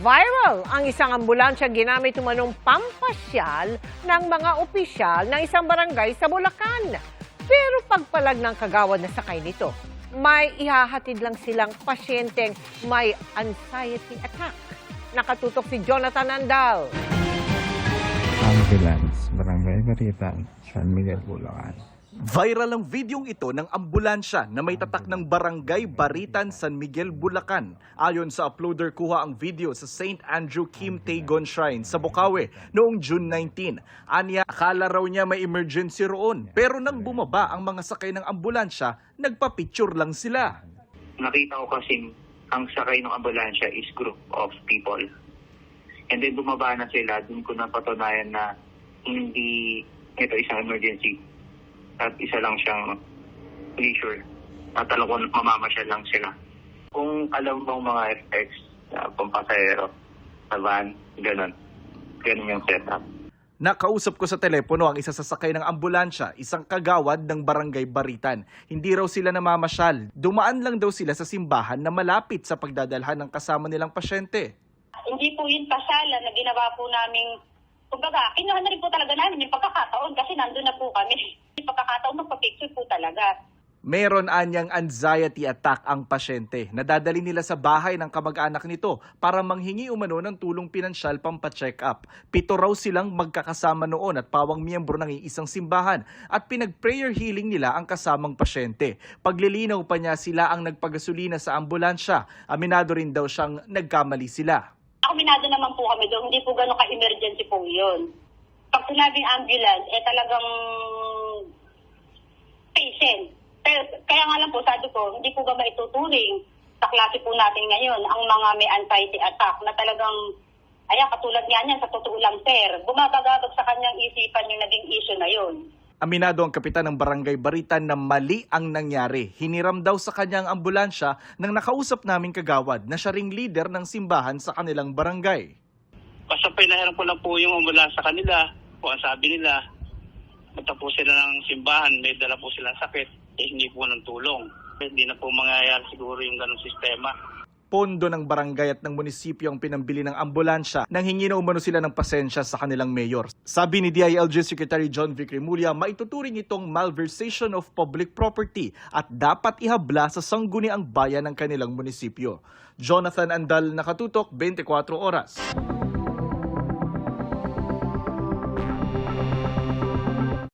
Viral ang isang ambulansya ginamit umanong pampasyal ng mga opisyal ng isang barangay sa Bulacan. Pero pagpalag ng kagawad na sakay nito, may ihahatid lang silang pasyenteng may anxiety attack. Nakatutok si Jonathan Andal. Ambulance, Barangay Baritan, San Miguel, Bulacan. Viral ang videong ito ng ambulansya na may tatak ng Barangay Baritan, San Miguel, Bulacan. Ayon sa uploader, kuha ang video sa St. Andrew Kim Tae-gon Shrine sa Bocaue noong June 19. Anya, akala raw niya may emergency roon. Pero nang bumaba ang mga sakay ng ambulansya, nagpa-picture lang sila. Nakita ko kasi ang sakay ng ambulansya is group of people. And then bumaba na sila, dun ko napatunayan na hindi ito isang emergency. At isa lang siyang leisure. At talagang mamamasyal lang sila. Kung alam mong mga FX, pampasayero, sa van, ganun. Ganun yung setup. Nakausap ko sa telepono ang isa sa sakay ng ambulansya, isang kagawad ng Barangay Baritan. Hindi raw sila namamasyal. Dumaan lang daw sila sa simbahan na malapit sa pagdadalhan ng kasama nilang pasyente. Hindi po yun pasyalan na ginawa po namin. Kumbaga, kinuha na rin po talaga namin yung pagkakataon kasi nandun na po kami. Yung pagkakataon magpa-picture po talaga. Meron anyang anxiety attack ang pasyente. Nadadali nila sa bahay ng kamag-anak nito para manghingi umano ng tulong pinansyal pampacheck up. 7 raw silang magkakasama noon at pawang miyembro ng iisang simbahan at pinag-prayer healing nila ang kasamang pasyente. Paglilinaw pa niya sila ang nagpagasolina sa ambulansya. Aminado rin daw siyang nagkamali sila. Aminado naman po kami doon, hindi po gano'n ka-emergency po yun. Pag sinabing ambulance, talagang patient. Kaya nga lang po, sabi ko, hindi po ba maituturing sa klase po natin ngayon ang mga may anxiety attack na talagang, katulad nga niyan, sa totoo lang, sir, bumabagabag sa kanyang isipan yung naging issue na yun. Aminado ang kapitan ng Barangay Baritan na mali ang nangyari. Hiniram daw sa kanyang ambulansya nang nakausap naming kagawad na siya ring leader ng simbahan sa kanilang barangay. Basta pinahiram ko lang po yung ambulansya sa kanila. Kung ang sabi nila, punta po sila ng simbahan, may dala po silang sakit, hindi po ng tulong. Hindi na po mangyayari siguro yung ganong sistema. Pondo ng barangay at ng munisipyo ang pinambili ng ambulansya nang hingi na umano sila ng pasensya sa kanilang mayor. Sabi ni DILG Secretary John Vic Remulla, maituturing itong malversation of public property at dapat ihabla sa sangguniang bayan ng kanilang munisipyo. Jonathan Andal, Nakatutok, 24 Oras.